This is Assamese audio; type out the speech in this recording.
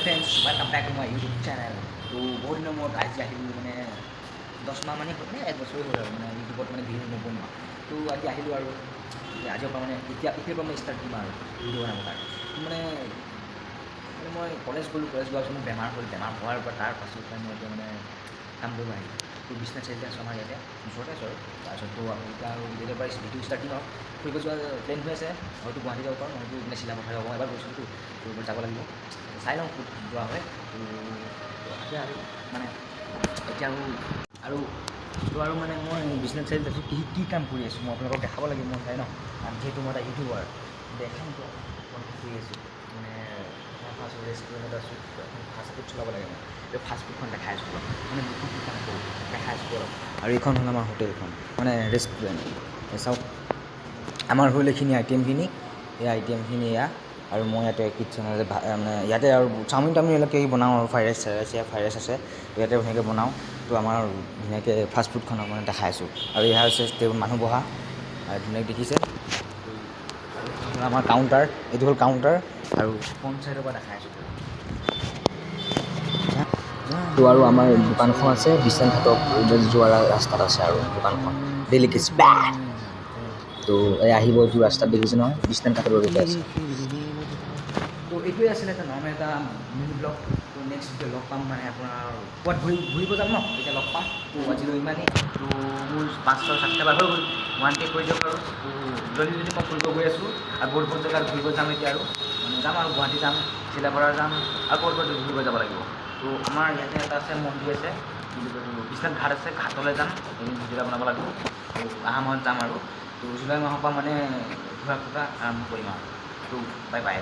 Friends welcome back to my YouTube channel. তো বহুত দিনৰ মূৰত আজি আহিলোঁ, মানে 10 মাহ মানে হ'ল, এক বছৰেই হ'ল আৰু মানে ইউটিউবত মানে ভিডিঅ' নবনোৱা। তো আজি আহিলোঁ আৰু আজিৰ পৰা মানে এতিয়াৰ পৰা মই ষ্টাৰ্ট দিম আৰু ভিডিঅ' বনাবৰ কাৰণে। মানে মই কলেজ যোৱাৰ পিছত মোৰ বেমাৰ হ'ল, বেমাৰ হোৱাৰ পৰা তাৰ পাছত মই এতিয়া মানে কাম কৰিব আহিলোঁ। তো বিশ্বনাথ চাৰিআলি আছোঁ আমাৰ ইয়াতে, ওচৰতে আছোঁ আৰু তাৰপিছত তো এতিয়া আৰু যেতিয়াৰ পৰা ভিডিঅ' ষ্টাৰ্ট দিম আৰু ফুৰিব যোৱা প্লেন হৈ আছে, হয়তো গুৱাহাটী যাব পাৰোঁ, হয়তো মানে চিলাপথাৰ যাব, এবাৰ গৈছিলোঁতো ফুৰিব যাব লাগিব, চাই লওঁ ক'ত যোৱা হয়। তো এতিয়া আৰু মানে এতিয়া আৰু মানে মই বিশ্বনাথ চাৰিআলিত আছোঁ, কি কাম কৰি আছোঁ মই আপোনালোকক দেখাব লাগিব, মই চাই ন, কাৰণ যিহেতু মই এটা ইউটিউবাৰ দেখাম তো মই কি কৰি আছোঁ। মানে মই ফাৰ্ষ্ট ৰেষ্টুৰেণ্টত আছোঁ, এখন ফাষ্টফুড চলাব লাগে, মই এই ফাষ্টফুডখন দেখাই আছোঁ অলপ, মানে কি কাম কৰোঁ দেখাই আছোঁ অলপ। আৰু এইখন হ'ল আমাৰ হোটেলখন, মানে ৰেষ্টুৰেণ্ট। চাওক আমাৰ হ'ল এইখিনি আইটেমখিনি, এই আইটেমখিনি এয়া, আৰু মই ইয়াতে কিটচেনতে মানে ইয়াতে আৰু চাওমিন টাওমিন এইবিলাক কিবা বনাওঁ আৰু ফ্ৰাইড ৰাইচ ফ্ৰাইড ৰাইচ আছে, তো ইয়াতে ধুনীয়াকৈ বনাওঁ। তো আমাৰ ধুনীয়াকৈ ফাষ্টফুডখনক মানে দেখাই আছোঁ। আৰু এয়া হৈছে মানুহ বহা, ধুনীয়াকৈ দেখিছে। আৰু আমাৰ কাউণ্টাৰ, এইটো হ'ল কাউণ্টাৰ, আৰু ফ্ৰণ্ট ছাইডৰ পৰা দেখাই আছোঁ। তো আৰু আমাৰ দোকানখন আছে বিশ্বনাথ ঘাটক যোৱা ৰাস্তাত আছে আৰু দোকানখন, ডেলিকেটছ বেড। তো এই আহিব, এইটো ৰাস্তাত দেখিছে নহয়, বিশ্বনাথ ঘাটৰ ৰ'ডতে আছে। তো এইটোৱে আছিলে এটা নৰ্মেল এটা মিনি ব্লগ। তো নেক্সট ভিডিঅ' লগ পাম, মানে আপোনাৰ ক'ৰবাত ঘূৰিব যাম ন, তেতিয়া লগ পাম। তো আজিলৈ ইমানেই। তো মোৰ 500 ছাবস্ক্ৰাইবাৰ হৈ গ'ল, 1K কৰি দিয়ক আৰু। তো জল্দি মই ফুৰিব গৈ আছোঁ, আৰু বহুত জেগাত ঘূৰিব যাম এতিয়া, আৰু মানে যাম আৰু গুৱাহাটী যাম, চিলাপাৰা যাম, আৰু ক'ৰবাত ঘূৰিব যাব লাগিব। তো আমাৰ ইয়াতে এটা আছে, মন্দিৰ আছে, বিশ্বনাথ ঘাট আছে, ঘাটলৈ যাম, এদিন ভিডিঅ' বনাব লাগিব। তো অহা মাহত যাম আৰু। তো জুলাই মাহৰ পৰা মানে ঘূৰা ফুৰা আৰম্ভ কৰিম আৰু। তো বাই বাই।